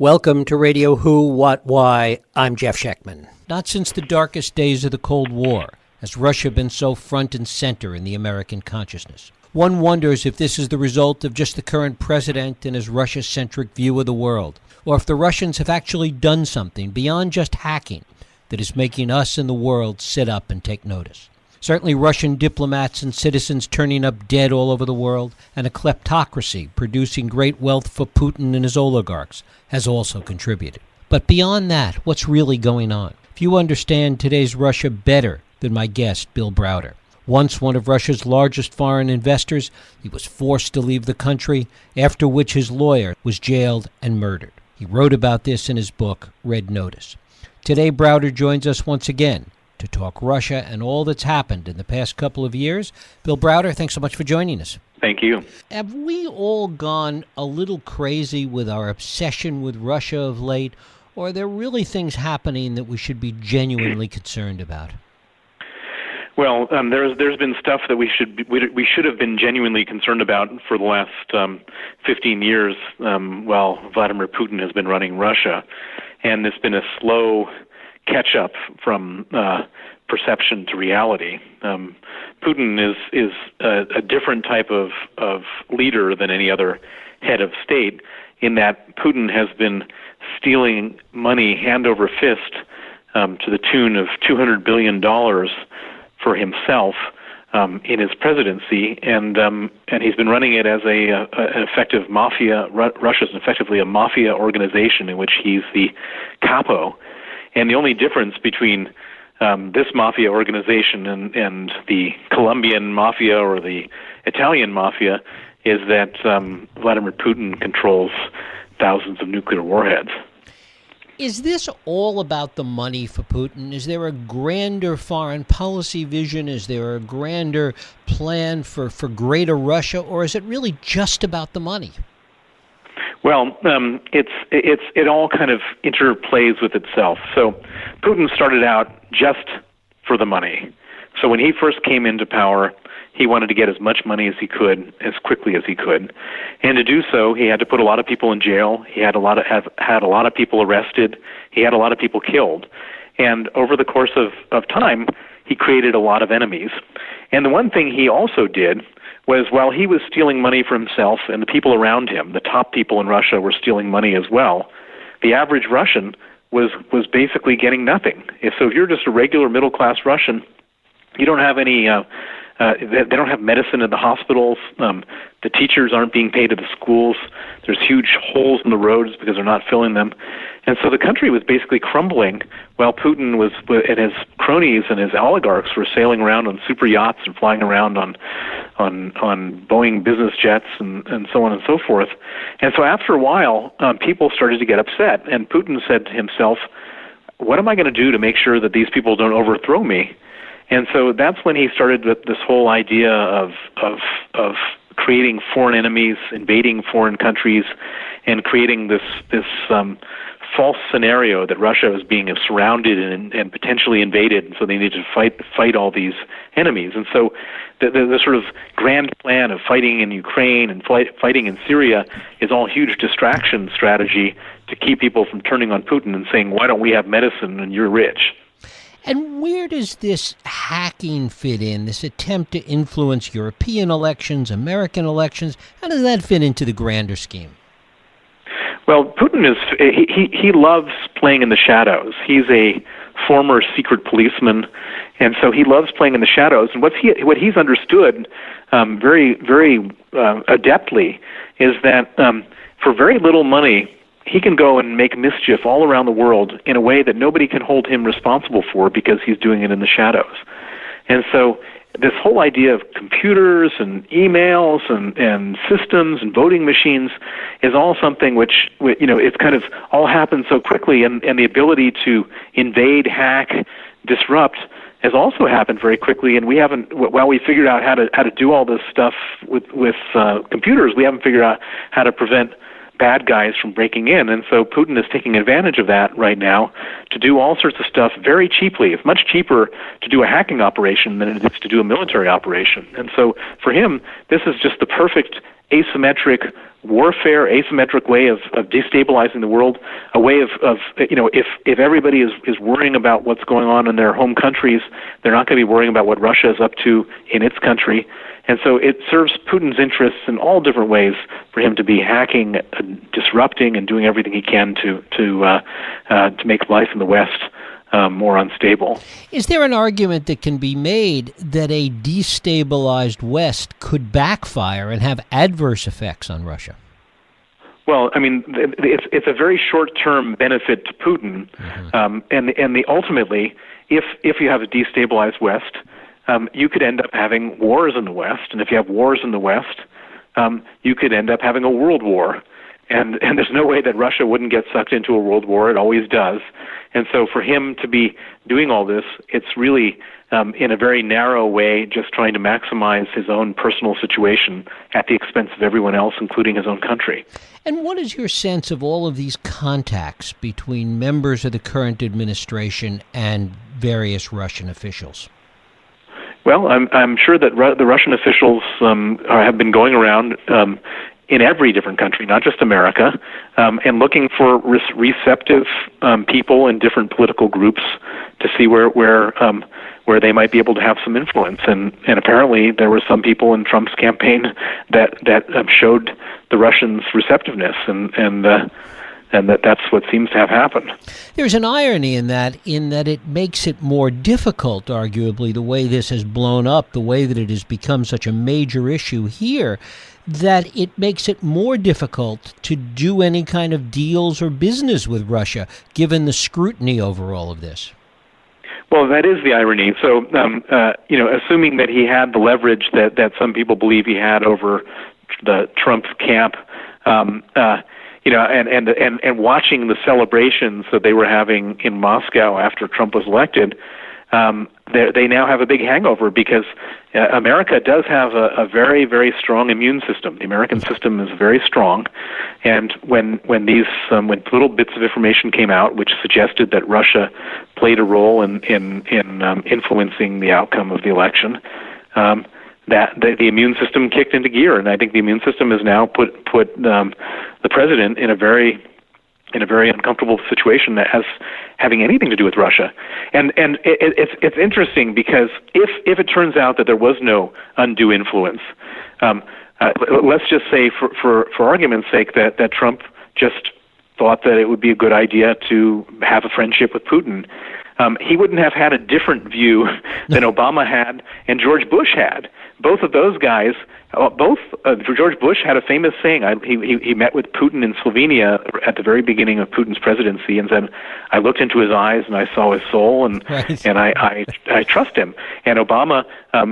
Welcome to Radio Who, What, Why. I'm Jeff Schechtman. Not since the darkest days of the Cold War has Russia been so front and center in the American consciousness. One wonders if this is the result of just the current president and his Russia-centric view of the world, or if the Russians have actually done something beyond just hacking that is making us and the world sit up and take notice. Certainly Russian diplomats and citizens turning up dead all over the world, and a kleptocracy producing great wealth for Putin and his oligarchs has also contributed. But beyond that, what's really going on? Few understand today's Russia better than my guest, Bill Browder. Once one of Russia's largest foreign investors, he was forced to leave the country, after which his lawyer was jailed and murdered. He wrote about this in his book, Red Notice. Today, Browder joins us once again to talk Russia and all that's happened in the past couple of years. Bill Browder, thanks so much for joining us. Thank you. Have we all gone a little crazy with our obsession with Russia of late, or are there really things happening that we should be genuinely concerned about? Well, there's been stuff that we should have been genuinely concerned about for the last 15 years while Vladimir Putin has been running Russia, and it's been a slow catch up from perception to reality. Putin is a different type of leader than any other head of state, in that Putin has been stealing money hand over fist to the tune of $200 billion for himself in his presidency, and he's been running it as an effective mafia. Russia's effectively a mafia organization in which he's the capo. And the only difference between this mafia organization and the Colombian mafia or the Italian mafia is that Vladimir Putin controls thousands of nuclear warheads. Is this all about the money for Putin? Is there a grander foreign policy vision? Is there a grander plan for greater Russia? Or is it really just about the money? Well, it all kind of interplays with itself. So Putin started out just for the money. So when he first came into power, he wanted to get as much money as he could, as quickly as he could. And to do so, he had to put a lot of people in jail. He had a lot of people arrested. He had a lot of people killed. And over the course of time, he created a lot of enemies. And the one thing he also did was, while he was stealing money for himself and the people around him, the top people in Russia were stealing money as well, the average Russian was basically getting nothing. So if you're just a regular middle-class Russian, you don't have any they don't have medicine in the hospitals. The teachers aren't being paid at the schools. There's huge holes in the roads because they're not filling them. And so the country was basically crumbling while Putin and his cronies and his oligarchs were sailing around on super yachts and flying around on Boeing business jets and so on and so forth. And so after a while, people started to get upset. And Putin said to himself, what am I going to do to make sure that these people don't overthrow me? And so that's when he started this whole idea of creating foreign enemies, invading foreign countries, and creating this false scenario that Russia was being surrounded and potentially invaded, and so they needed to fight all these enemies. And so the sort of grand plan of fighting in Ukraine and fighting in Syria is all huge distraction strategy to keep people from turning on Putin and saying, why don't we have medicine and you're rich? And where does this hacking fit in, this attempt to influence European elections, American elections? How does that fit into the grander scheme? Well, Putin he loves playing in the shadows. He's a former secret policeman, and so he loves playing in the shadows. And what he's understood very, very adeptly is that for very little money, he can go and make mischief all around the world in a way that nobody can hold him responsible for because he's doing it in the shadows. And so this whole idea of computers and emails and systems and voting machines is all something which, it's kind of all happened so quickly, and the ability to invade, hack, disrupt has also happened very quickly, and we haven't, while we figured out how to do all this stuff with computers, we haven't figured out how to prevent bad guys from breaking in. And so Putin is taking advantage of that right now to do all sorts of stuff very cheaply. It's much cheaper to do a hacking operation than it is to do a military operation. And so for him, this is just the perfect asymmetric warfare, asymmetric way of destabilizing the world, a way of if everybody is worrying about what's going on in their home countries, they're not going to be worrying about what Russia is up to in its country. And so it serves Putin's interests in all different ways for him to be hacking, disrupting, and doing everything he can to make life in the West more unstable. Is there an argument that can be made that a destabilized West could backfire and have adverse effects on Russia? Well, I mean, it's a very short-term benefit to Putin, and ultimately, if you have a destabilized West, you could end up having wars in the West, and if you have wars in the West, you could end up having a world war. And there's no way that Russia wouldn't get sucked into a world war. It always does. And so for him to be doing all this, it's really, in a very narrow way, just trying to maximize his own personal situation at the expense of everyone else, including his own country. And what is your sense of all of these contacts between members of the current administration and various Russian officials? Well, I'm sure that the Russian officials have been going around in every different country, not just America, and looking for receptive people in different political groups to see where they might be able to have some influence. And apparently there were some people in Trump's campaign that showed the Russians receptiveness, and that's what seems to have happened. There's an irony in that it makes it more difficult, arguably, the way this has blown up, the way that it has become such a major issue here, that it makes it more difficult to do any kind of deals or business with Russia, given the scrutiny over all of this. Well, that is the irony. So, assuming that he had the leverage that some people believe he had over the Trump camp, and watching the celebrations that they were having in Moscow after Trump was elected, they now have a big hangover because America does have a very, very strong immune system. The American system is very strong, and when little bits of information came out which suggested that Russia played a role in influencing the outcome of the election, that the immune system kicked into gear, and I think the immune system has now put the president in a very uncomfortable situation that has having anything to do with Russia. And it's interesting because if it turns out that there was no undue influence, let's just say for argument's sake that Trump just thought that it would be a good idea to have a friendship with Putin, he wouldn't have had a different view than Obama had and George Bush had. Both of those guys, George Bush had a famous saying. He met with Putin in Slovenia at the very beginning of Putin's presidency and said, "I looked into his eyes and I saw his soul, and right. and I trust him." And Obama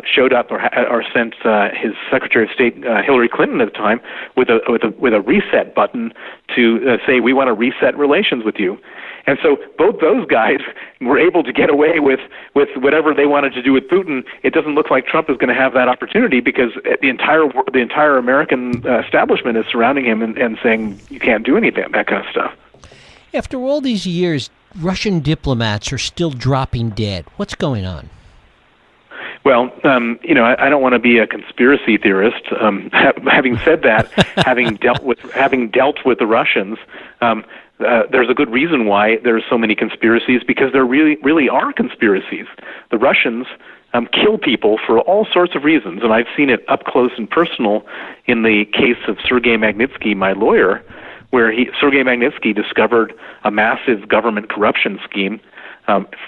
showed up or sent his Secretary of State Hillary Clinton at the time with a reset button to say, "We want to reset relations with you." And so both those guys were able to get away with whatever they wanted to do with Putin. It doesn't look like Trump is going to have that opportunity because the entire American establishment is surrounding him and saying you can't do anything, that kind of stuff. After all these years, Russian diplomats are still dropping dead. What's going on? Well, I don't want to be a conspiracy theorist. Having said that, having dealt with the Russians, there's a good reason why there are so many conspiracies, because there really are conspiracies. The Russians kill people for all sorts of reasons, and I've seen it up close and personal in the case of Sergei Magnitsky, my lawyer, where Sergei Magnitsky discovered a massive government corruption scheme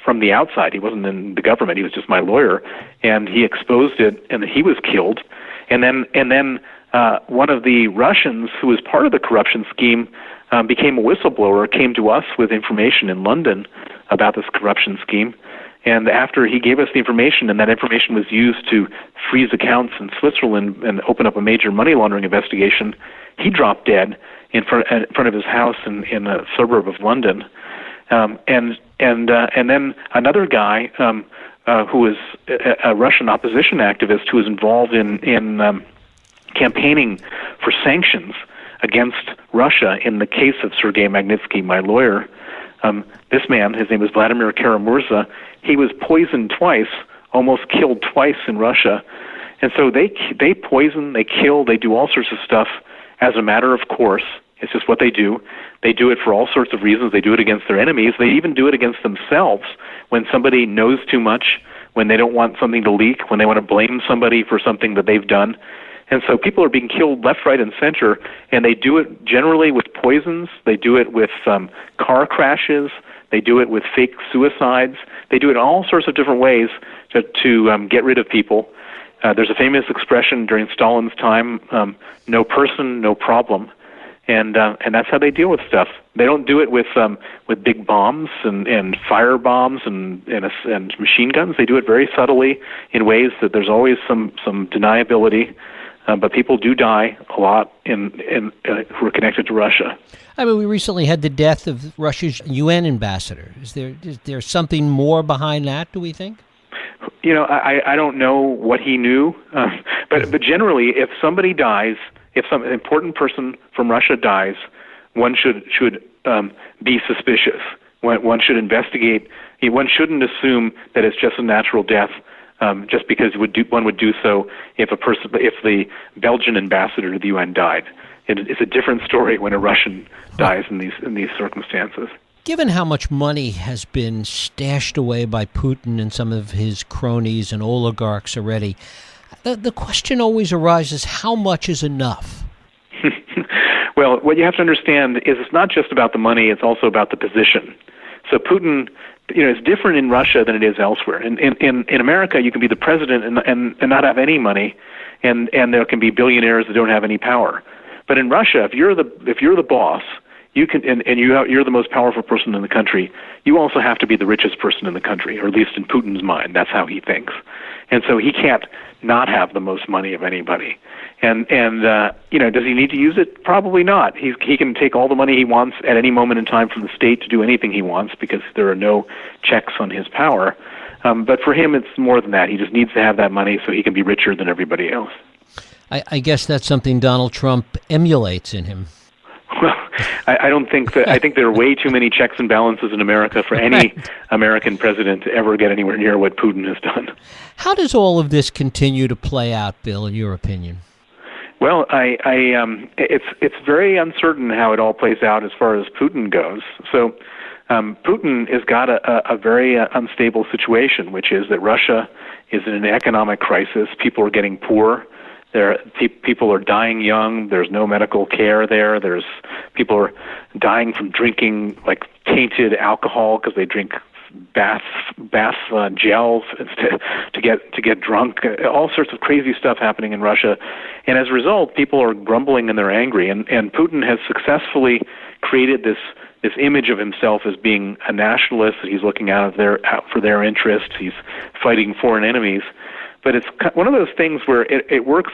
from the outside. He wasn't in the government; he was just my lawyer, and he exposed it, and he was killed. And then one of the Russians who was part of the corruption scheme became a whistleblower, came to us with information in London about this corruption scheme. And after he gave us the information, and that information was used to freeze accounts in Switzerland and open up a major money laundering investigation, he dropped dead in front of his house in a suburb of London. And then another guy who was a Russian opposition activist who was involved in campaigning for sanctions against Russia in the case of Sergei Magnitsky, my lawyer. This man, his name is Vladimir Karamurza, he was poisoned twice, almost killed twice in Russia. And so they poison, they kill, they do all sorts of stuff as a matter of course. It's just what they do. They do it for all sorts of reasons. They do it against their enemies. They even do it against themselves when somebody knows too much, when they don't want something to leak, when they want to blame somebody for something that they've done. And so people are being killed left, right, and center, and they do it generally with poisons. They do it with car crashes. They do it with fake suicides. They do it in all sorts of different ways to get rid of people. There's a famous expression during Stalin's time, no person, no problem. And that's how they deal with stuff. They don't do it with big bombs and fire bombs and machine guns. They do it very subtly in ways that there's always some deniability. But people do die a lot who are connected to Russia. I mean, we recently had the death of Russia's UN ambassador. Is there something more behind that, do we think? I don't know what he knew, but generally, if somebody dies, if some important person from Russia dies, one should be suspicious. One should investigate. One shouldn't assume that it's just a natural death, just because one would do so if the Belgian ambassador to the UN died. It's a different story when a Russian dies in these circumstances. Given how much money has been stashed away by Putin and some of his cronies and oligarchs already, the question always arises, how much is enough? Well, what you have to understand is it's not just about the money, it's also about the position. So Putin, it's different in Russia than it is elsewhere. In America, you can be the president and not have any money, and there can be billionaires that don't have any power. But in Russia, if you're the boss, you can, and you're the most powerful person in the country, you also have to be the richest person in the country, or at least in Putin's mind, that's how he thinks. And so he can't not have the most money of anybody. And does he need to use it? Probably not. He can take all the money he wants at any moment in time from the state to do anything he wants because there are no checks on his power. But for him, it's more than that. He just needs to have that money so he can be richer than everybody else. I guess that's something Donald Trump emulates in him. Well, I don't think that. I think there are way too many checks and balances in America for any American president to ever get anywhere near what Putin has done. How does all of this continue to play out, Bill, in your opinion? Well, it's very uncertain how it all plays out as far as Putin goes. So, Putin has got a very unstable situation, which is that Russia is in an economic crisis. People are getting poor. People are dying young. There's no medical care there. People are dying from drinking like tainted alcohol because they drink bath gels to get drunk. All sorts of crazy stuff happening in Russia, and as a result, people are grumbling and they're angry. And Putin has successfully created this image of himself as being a nationalist. That he's looking out for their interests. He's fighting foreign enemies. But it's one of those things where it works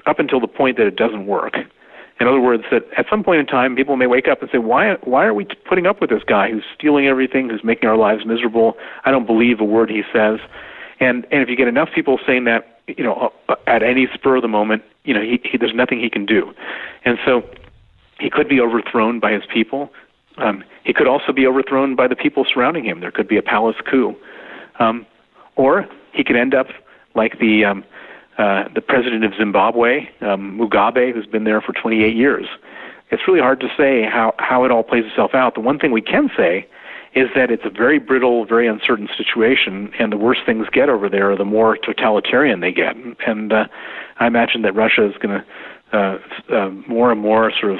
up until the point that it doesn't work. In other words, that at some point in time, people may wake up and say, why are we putting up with this guy who's stealing everything, who's making our lives miserable? I don't believe a word he says. And if you get enough people saying that, at any spur of the moment, there's nothing he can do. And so he could be overthrown by his people. He could also be overthrown by the people surrounding him. There could be a palace coup. Or he could end up like the president of Zimbabwe, Mugabe, who's been there for 28 years. It's really hard to say how it all plays itself out. The one thing we can say is that it's a very brittle, very uncertain situation, and the worse things get over there, the more totalitarian they get. And I imagine that Russia is going to more and more sort of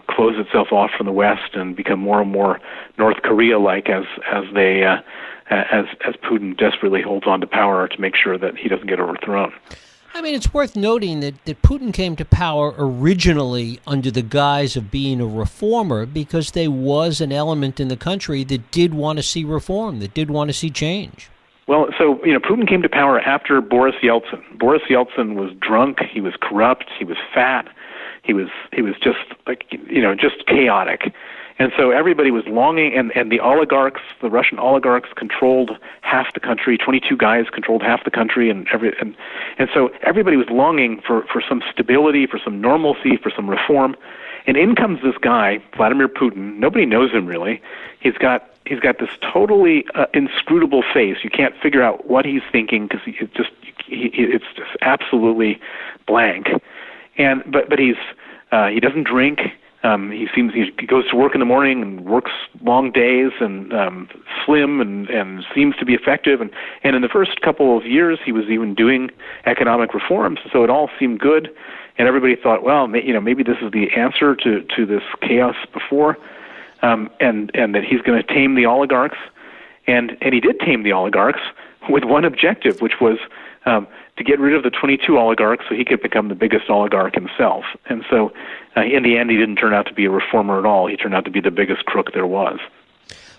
close itself off from the West and become more and more North Korea-like as Putin desperately holds on to power to make sure that he doesn't get overthrown. I mean, it's worth noting that Putin came to power originally under the guise of being a reformer because there was an element in the country that did want to see reform, that did want to see change. Well, so, Putin came to power after Boris Yeltsin. Boris Yeltsin was drunk, he was corrupt, he was fat, he was just just chaotic. And so everybody was longing, and the oligarchs, the Russian oligarchs, controlled half the country. 22 guys controlled half the country, and so everybody was longing for some stability, for some normalcy, for some reform. And in comes this guy, Vladimir Putin. Nobody knows him really. He's got this totally inscrutable face. You can't figure out what he's thinking because it's just absolutely blank. But he's He doesn't drink. He goes to work in the morning and works long days and slim and seems to be effective. And in the first couple of years, he was even doing economic reforms. So it all seemed good. And everybody thought, well, maybe this is the answer to this chaos before, and that he's going to tame the oligarchs. And he did tame the oligarchs with one objective, which was to get rid of the 22 oligarchs so he could become the biggest oligarch himself. And so in the end, he didn't turn out to be a reformer at all. He turned out to be the biggest crook there was.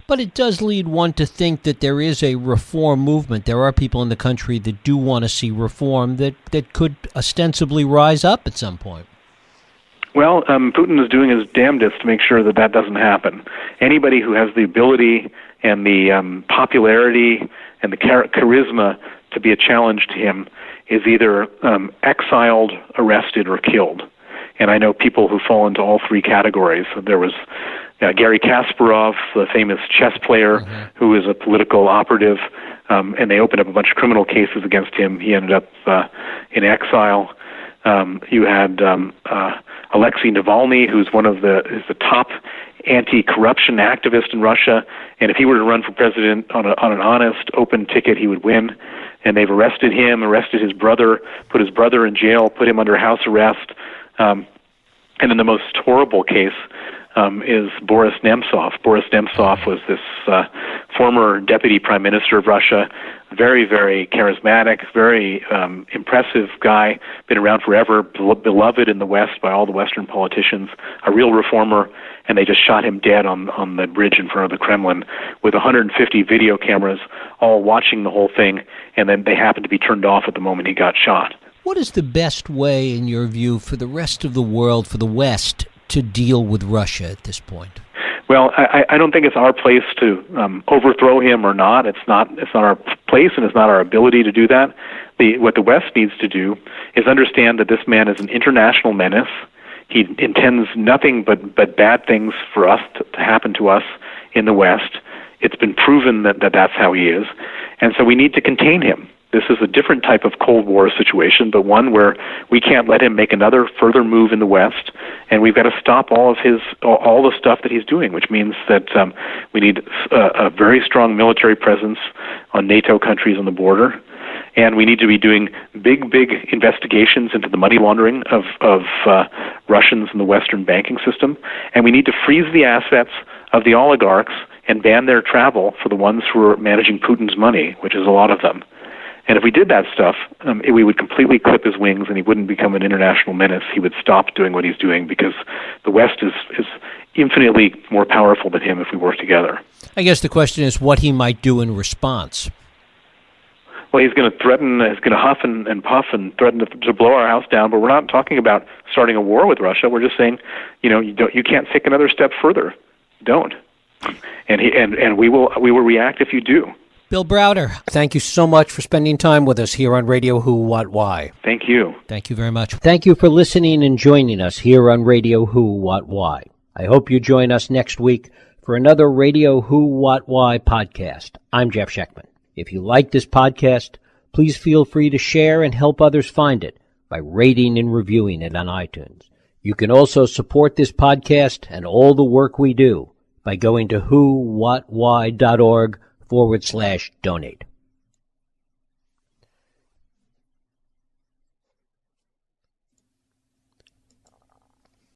But it does lead one to think that there is a reform movement. There are people in the country that do want to see reform that could ostensibly rise up at some point. Well, Putin is doing his damnedest to make sure that doesn't happen. Anybody who has the ability and the popularity and the charisma to be a challenge to him is either exiled, arrested, or killed. And I know people who fall into all three categories. There was Garry Kasparov, the famous chess player, who was a political operative, and they opened up a bunch of criminal cases against him. He ended up in exile. You had Alexei Navalny, who's is the top anti-corruption activist in Russia, and if he were to run for president on an honest, open ticket, he would win. And they've arrested him, arrested his brother, put his brother in jail, put him under house arrest. And then the most horrible case is Boris Nemtsov. Boris Nemtsov was this former deputy prime minister of Russia, very, very charismatic, very impressive guy, been around forever, beloved in the West by all the Western politicians, a real reformer, and they just shot him dead on the bridge in front of the Kremlin with 150 video cameras all watching the whole thing, and then they happened to be turned off at the moment he got shot. What is the best way, in your view, for the rest of the world, for the West, to deal with Russia at this point? Well, I don't think it's our place to overthrow him or not. It's not our place, and it's not our ability to do that. What the West needs to do is understand that this man is an international menace. He intends nothing but bad things for us to happen to us in the West. It's been proven that that's how he is, and so we need to contain him. This is a different type of Cold War situation, but one where we can't let him make another further move in the West, and we've got to stop all the stuff that he's doing, which means that we need a very strong military presence on NATO countries on the border, and we need to be doing big investigations into the money laundering of Russians in the Western banking system, and we need to freeze the assets of the oligarchs and ban their travel for the ones who are managing Putin's money, which is a lot of them. And if we did that stuff, we would completely clip his wings and he wouldn't become an international menace. He would stop doing what he's doing because the West is infinitely more powerful than him if we work together. I guess the question is what he might do in response. Well, he's going to threaten, he's going to huff and puff and threaten to blow our house down, but we're not talking about starting a war with Russia. We're just saying, you can't take another step further. Don't. And we will react if you do. Bill Browder, thank you so much for spending time with us here on Radio Who, What, Why. Thank you. Thank you very much. Thank you for listening and joining us here on Radio Who, What, Why. I hope you join us next week for another Radio Who, What, Why podcast. I'm Jeff Sheckman. If you like this podcast, please feel free to share and help others find it by rating and reviewing it on iTunes. You can also support this podcast and all the work we do by going to whowhatwhy.org/donate.